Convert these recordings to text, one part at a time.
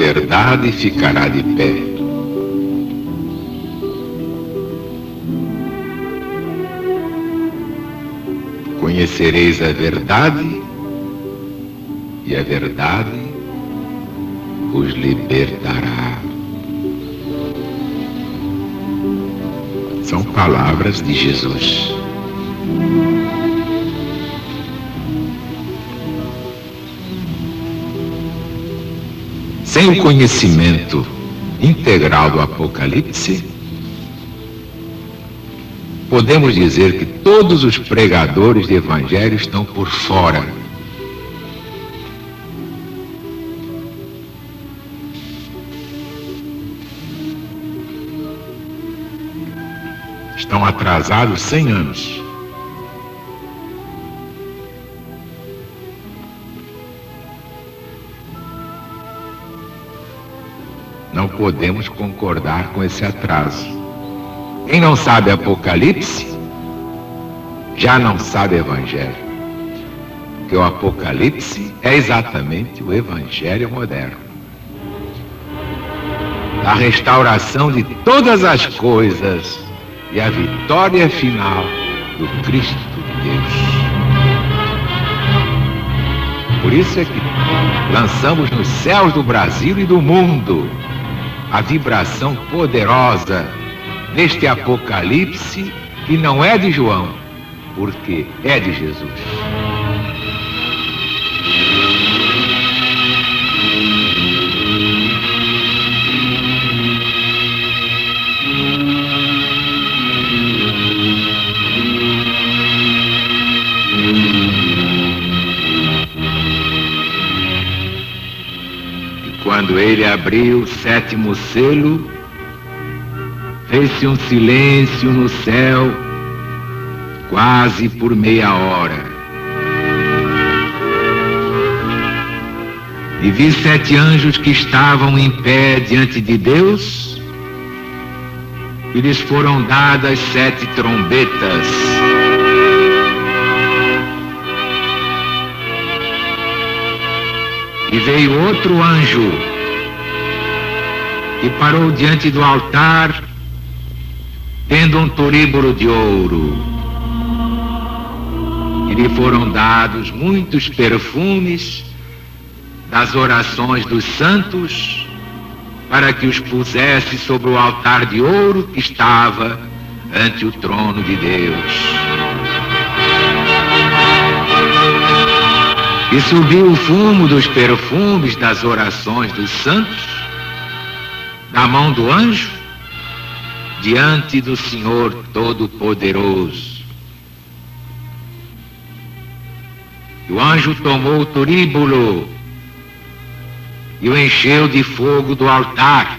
verdade ficará de pé. Conhecereis a verdade, e a verdade os libertará. São palavras de Jesus. Sem o conhecimento integral do Apocalipse, podemos dizer que todos os pregadores de evangelho estão por fora. Estão atrasados 100 anos. Não podemos concordar com esse atraso. Quem não sabe Apocalipse, já não sabe Evangelho. Porque o Apocalipse é exatamente o Evangelho moderno. A restauração de todas as coisas e a vitória final do Cristo de Deus. Por isso é que lançamos nos céus do Brasil e do mundo a vibração poderosa deste Apocalipse, que não é de João, porque é de Jesus. Quando ele abriu o 7º selo, fez-se um silêncio no céu, quase por meia hora. E vi 7 anjos que estavam em pé diante de Deus, e lhes foram dadas 7 trombetas. E veio outro anjo, e parou diante do altar, tendo um turíbulo de ouro. E lhe foram dados muitos perfumes das orações dos santos, para que os pusesse sobre o altar de ouro que estava ante o trono de Deus. E subiu o fumo dos perfumes das orações dos santos, da mão do anjo, diante do Senhor Todo-Poderoso. E o anjo tomou o turíbulo e o encheu de fogo do altar,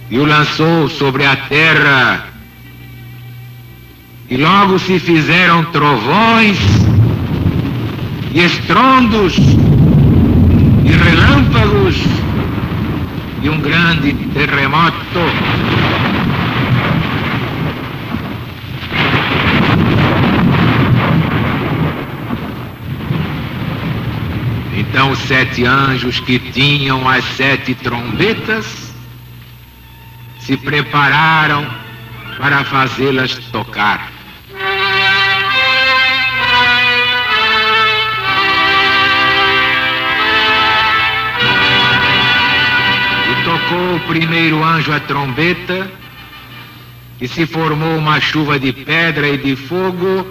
e o lançou sobre a terra, e logo se fizeram trovões, e estrondos, e relâmpagos, e um grande terremoto. Então os 7 anjos que tinham as 7 trombetas se prepararam para fazê-las tocar. Tocou o primeiro anjo a trombeta, e se formou uma chuva de pedra e de fogo,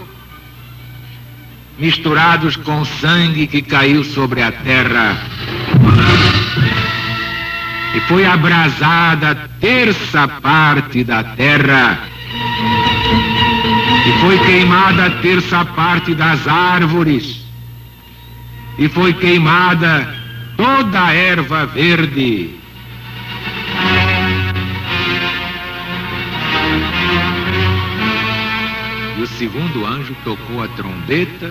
misturados com sangue que caiu sobre a terra. E foi abrasada a 1/3 parte da terra, e foi queimada a 1/3 parte das árvores, e foi queimada toda a erva verde. E o segundo anjo tocou a trombeta,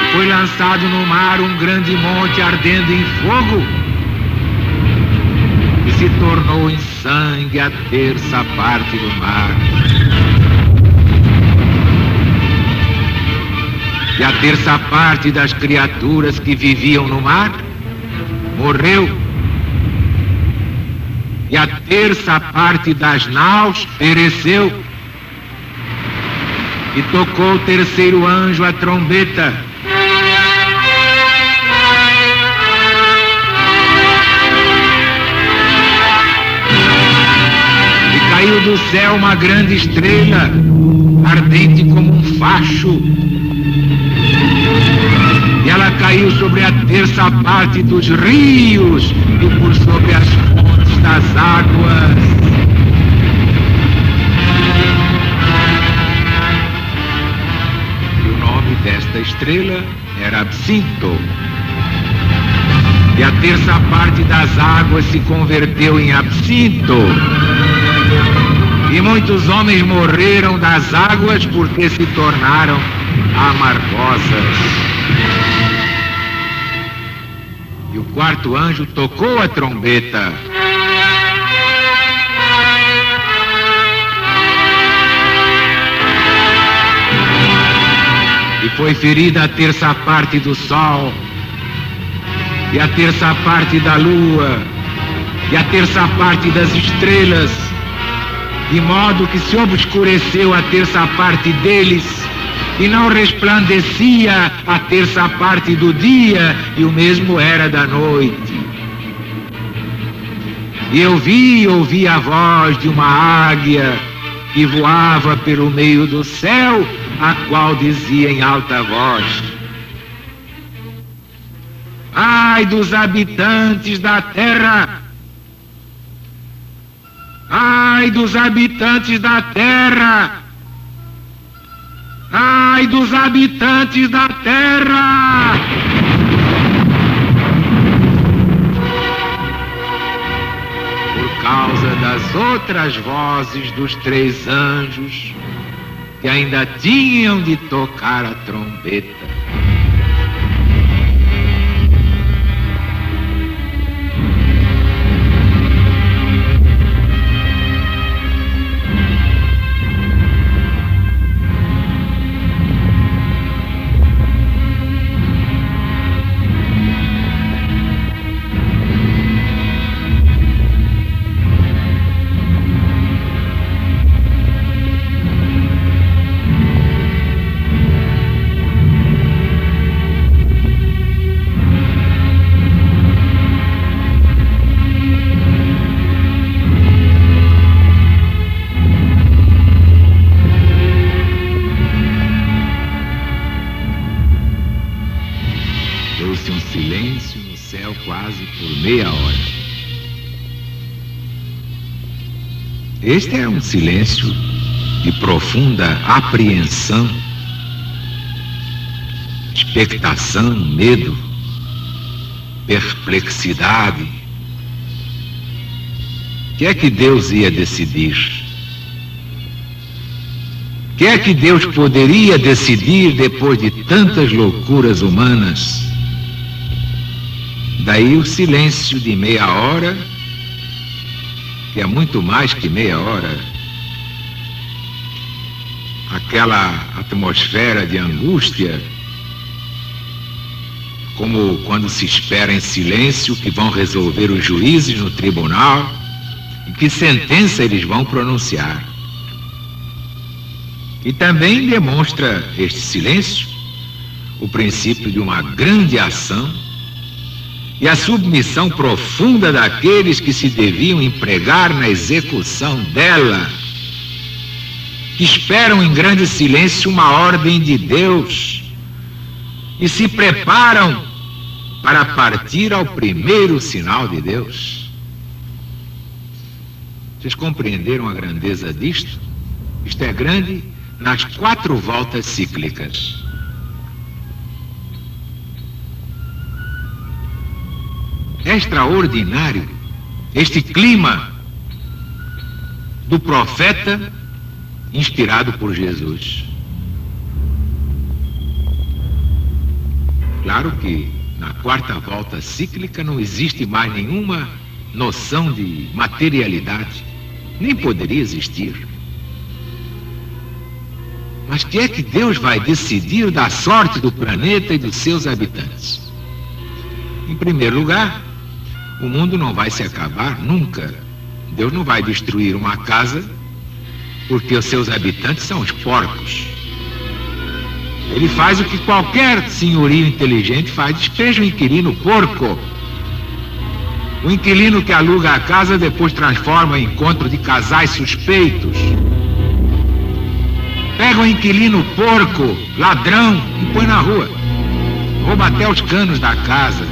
e foi lançado no mar um grande monte ardendo em fogo, e se tornou em sangue a 1/3 parte do mar. E a terça parte das criaturas que viviam no mar morreu. E a terça parte das naus pereceu. E tocou o terceiro anjo a trombeta. E caiu do céu uma grande estrela, ardente como um facho. E ela caiu sobre a terça parte dos rios e por sobre as fontes das águas. E o nome desta estrela era Absinto. E a terça parte das águas se converteu em absinto. E muitos homens morreram das águas porque se tornaram amargosas. E o quarto anjo tocou a trombeta. E foi ferida a terça parte do sol, e a terça parte da lua, e a terça parte das estrelas, de modo que se obscureceu a terça parte deles, e não resplandecia a terça parte do dia, e o mesmo era da noite. E eu ouvi a voz de uma águia que voava pelo meio do céu, a qual dizia em alta voz: ai dos habitantes da terra! Ai dos habitantes da terra! Ai dos habitantes da terra! Por causa das outras vozes dos três anjos que ainda tinham de tocar a trombeta. Deu-se um silêncio no céu quase por meia hora. Este é um silêncio de profunda apreensão, expectação, medo, perplexidade. O que é que Deus ia decidir? O que é que Deus poderia decidir depois de tantas loucuras humanas? Daí o silêncio de meia hora, que é muito mais que meia hora. Aquela atmosfera de angústia, como quando se espera em silêncio que vão resolver os juízes no tribunal e que sentença eles vão pronunciar. E também demonstra este silêncio o princípio de uma grande ação e a submissão profunda daqueles que se deviam empregar na execução dela, que esperam em grande silêncio uma ordem de Deus e se preparam para partir ao primeiro sinal de Deus. Vocês compreenderam a grandeza disto? Isto é grande nas 4 voltas cíclicas. É extraordinário este clima do profeta inspirado por Jesus. Claro que na 4ª volta cíclica não existe mais nenhuma noção de materialidade, nem poderia existir. Mas que é que Deus vai decidir da sorte do planeta e dos seus habitantes? Em primeiro lugar, o mundo não vai se acabar nunca. Deus não vai destruir uma casa porque os seus habitantes são os porcos. Ele faz o que qualquer senhorio inteligente faz: despeja o inquilino porco. O inquilino que aluga a casa depois transforma em encontro de casais suspeitos. Pega o inquilino porco, ladrão, e põe na rua. Rouba até os canos da casa.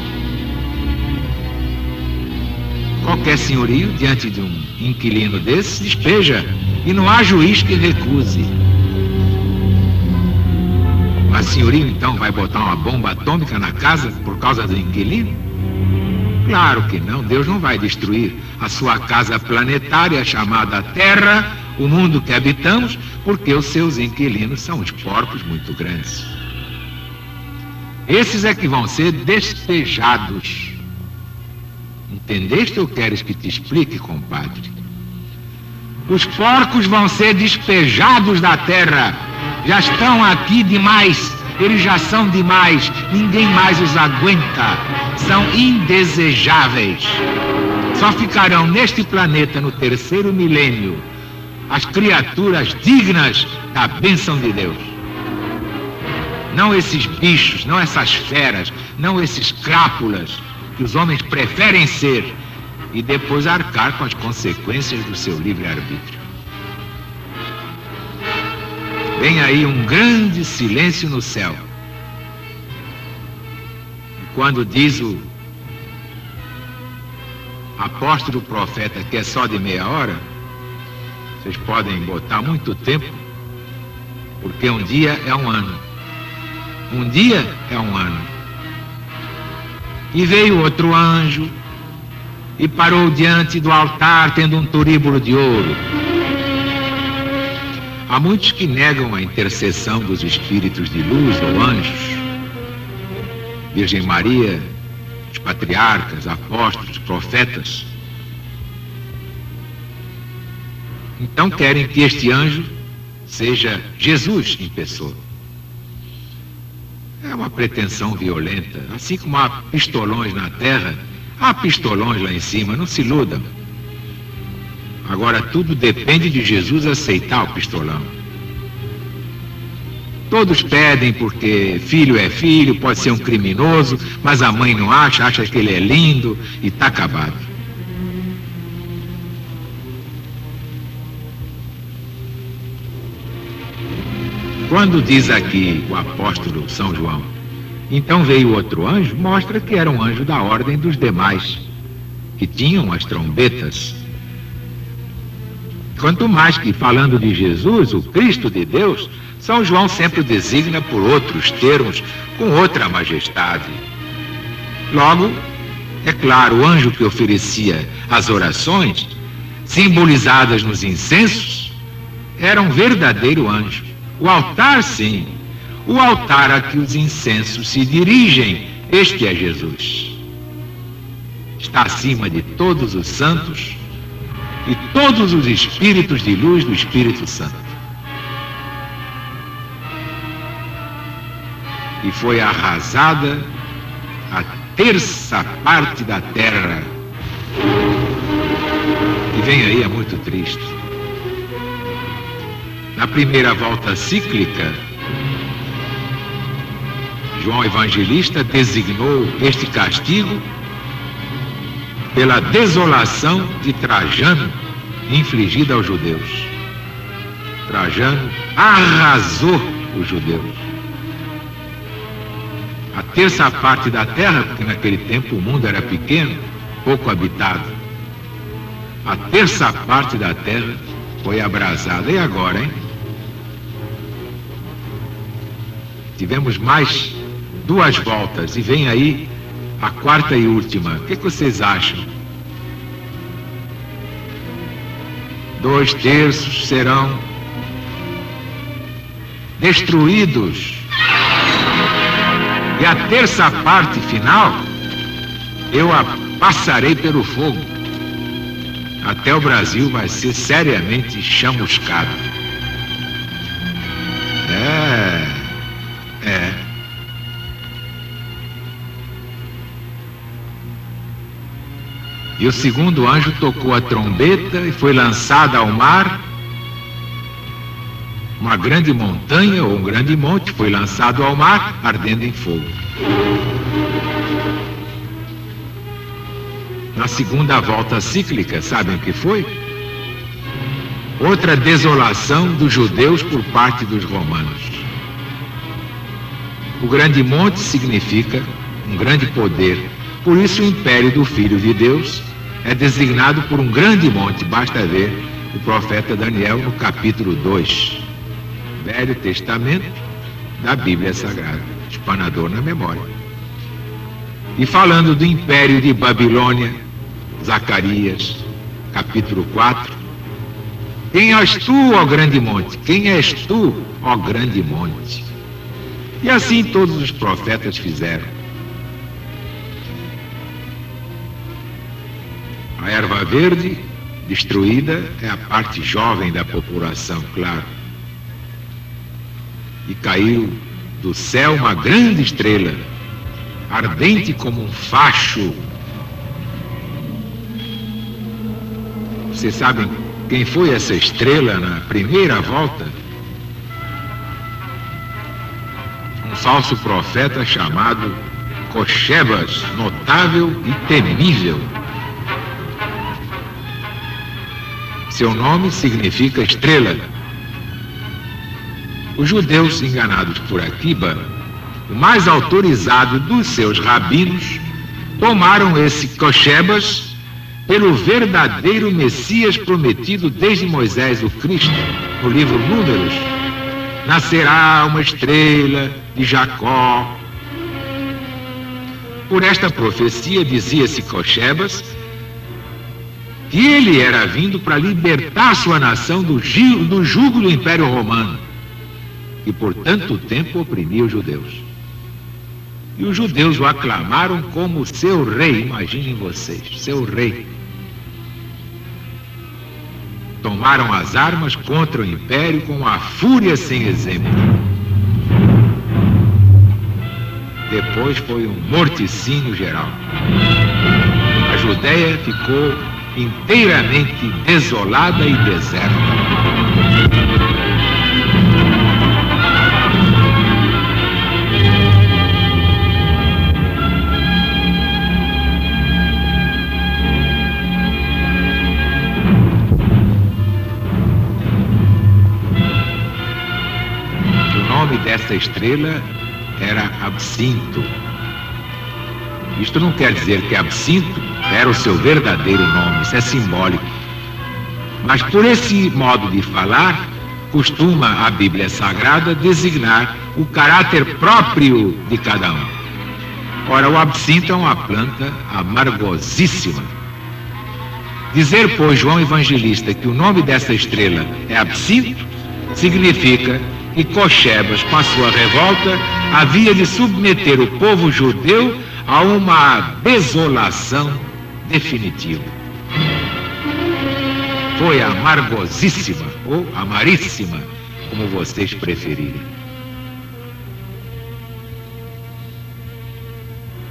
Qualquer senhorio, diante de um inquilino desse, despeja, e não há juiz que recuse. Mas o senhorio, então, vai botar uma bomba atômica na casa por causa do inquilino? Claro que não. Deus não vai destruir a sua casa planetária chamada Terra, o mundo que habitamos, porque os seus inquilinos são os porcos muito grandes. Esses é que vão ser despejados. Entendeste ou queres que te explique, compadre? Os porcos vão ser despejados da terra. Já estão aqui demais. Eles já são demais. Ninguém mais os aguenta. São indesejáveis. Só ficarão neste planeta no 3º milênio as criaturas dignas da bênção de Deus. Não esses bichos, não essas feras, não esses crápulas que os homens preferem ser e depois arcar com as consequências do seu livre-arbítrio. Vem aí um grande silêncio no céu. E quando diz o apóstolo profeta que é só de meia hora, vocês podem botar muito tempo, porque um dia é um ano. Um dia é um ano. E veio outro anjo e parou diante do altar tendo um turíbulo de ouro. Há muitos que negam a intercessão dos espíritos de luz ou anjos, Virgem Maria, os patriarcas, apóstolos, profetas. Então querem que este anjo seja Jesus em pessoa. É uma pretensão violenta. Assim como há pistolões na terra, há pistolões lá em cima, não se iludam. Agora tudo depende de Jesus aceitar o pistolão. Todos pedem porque filho é filho, pode ser um criminoso, mas a mãe não acha que ele é lindo e está acabado. Quando diz aqui o apóstolo São João, então veio outro anjo, mostra que era um anjo da ordem dos demais, que tinham as trombetas. Quanto mais que falando de Jesus, o Cristo de Deus, São João sempre designa por outros termos, com outra majestade. Logo, é claro, o anjo que oferecia as orações, simbolizadas nos incensos, era um verdadeiro anjo. O altar, sim, o altar a que os incensos se dirigem, este é Jesus. Está acima de todos os santos e todos os espíritos de luz do Espírito Santo. E foi arrasada a 1/3 parte da terra. E vem aí, é muito triste. Na primeira volta cíclica, João Evangelista designou este castigo pela desolação de Trajano infligida aos judeus. Trajano arrasou os judeus. A 1/3 parte da terra, porque naquele tempo o mundo era pequeno, pouco habitado. A 1/3 parte da terra foi abrasada. E agora, hein? Tivemos mais 2 voltas e vem aí a 4ª e última. O que vocês acham? 2/3 serão destruídos. E a 1/3 parte final, eu a passarei pelo fogo. Até o Brasil vai ser seriamente chamuscado. É. E o segundo anjo tocou a trombeta e foi lançada ao mar. Uma grande montanha ou um grande monte foi lançado ao mar, ardendo em fogo. Na segunda volta cíclica, sabem o que foi? Outra desolação dos judeus por parte dos romanos. O grande monte significa um grande poder. Por isso o império do Filho de Deus é designado por um grande monte. Basta ver o profeta Daniel no capítulo 2. Velho Testamento da Bíblia Sagrada, espanador na memória. E falando do império de Babilônia, Zacarias, capítulo 4, quem és tu, ó grande monte? Quem és tu, ó grande monte? E assim todos os profetas fizeram. A erva verde destruída é a parte jovem da população, claro. E caiu do céu uma grande estrela, ardente como um facho. Vocês sabem quem foi essa estrela na primeira volta? Um falso profeta chamado Cochebas, notável e temível. Seu nome significa estrela. Os judeus enganados por Aquiba, o mais autorizado dos seus rabinos, tomaram esse Cochebas pelo verdadeiro Messias prometido desde Moisés, o Cristo, no livro Números. Nascerá uma estrela de Jacó. Por esta profecia dizia-se Cochebas que ele era vindo para libertar sua nação do jugo do Império Romano, que por tanto tempo oprimia os judeus. E os judeus o aclamaram como seu rei, imaginem vocês, seu rei. Tomaram as armas contra o império com uma fúria sem exemplo. Depois foi um morticínio geral. A Judéia ficou inteiramente desolada e deserta. O nome dessa estrela era Absinto. Isto não quer dizer que Absinto era o seu verdadeiro nome, isso é simbólico. Mas por esse modo de falar, costuma a Bíblia Sagrada designar o caráter próprio de cada um. Ora, o absinto é uma planta amargosíssima. Dizer, pois, João Evangelista que o nome dessa estrela é Absinto, significa que Cochebas, com a sua revolta, havia de submeter o povo judeu a uma desolação definitiva. Foi amargosíssima, ou amaríssima, como vocês preferirem.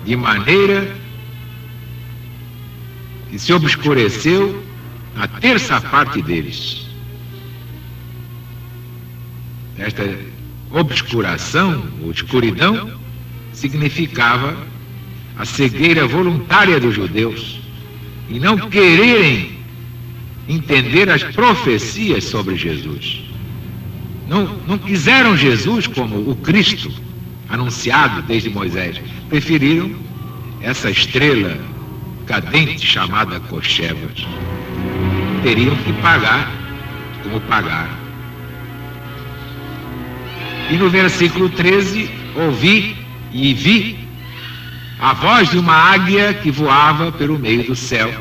De maneira que se obscureceu a terça parte deles. Esta obscuração, ou escuridão, significava a cegueira voluntária dos judeus e não quererem entender as profecias sobre Jesus. Não quiseram Jesus como o Cristo anunciado desde Moisés. Preferiram essa estrela cadente chamada Cochebas. Teriam que pagar como pagaram. E no versículo 13, ouvi e vi a voz de uma águia que voava pelo meio do céu,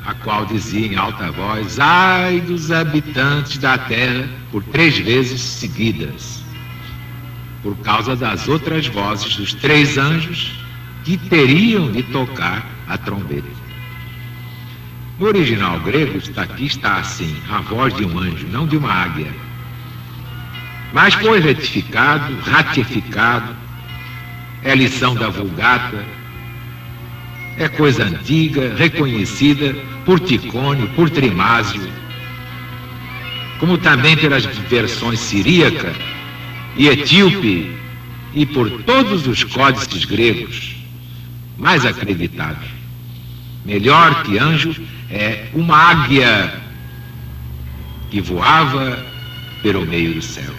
a qual dizia em alta voz: ai dos habitantes da terra, por 3 vezes seguidas, por causa das outras vozes dos 3 anjos que teriam de tocar a trombeta. No original grego, está assim, a voz de um anjo, não de uma águia. Mas foi retificado, ratificado, é lição da Vulgata, é coisa antiga, reconhecida por Ticônio, por Trimásio, como também pelas versões siríaca e etíope e por todos os códices gregos mais acreditados. Melhor que anjo é uma águia que voava pelo meio do céu.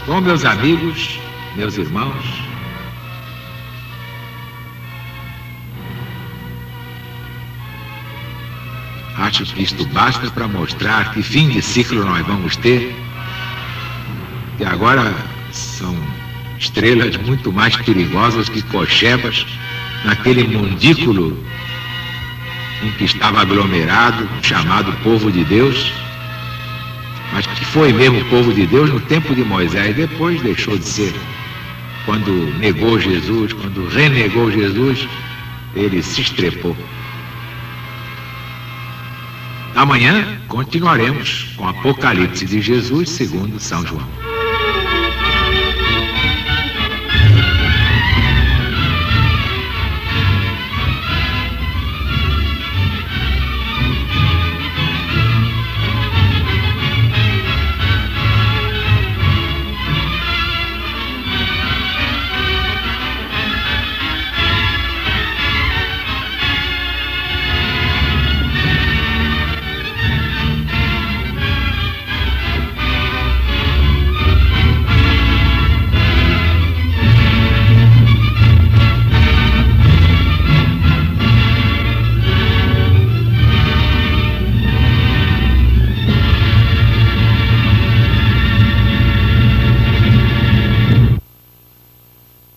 Bom, meus amigos, meus irmãos, acho que isto basta para mostrar que fim de ciclo nós vamos ter, que agora são estrelas muito mais perigosas que cochebas naquele mundículo em que estava aglomerado, chamado povo de Deus, mas que foi mesmo povo de Deus no tempo de Moisés, depois deixou de ser. Quando negou Jesus, quando renegou Jesus, ele se estrepou. Amanhã continuaremos com o Apocalipse de Jesus segundo São João.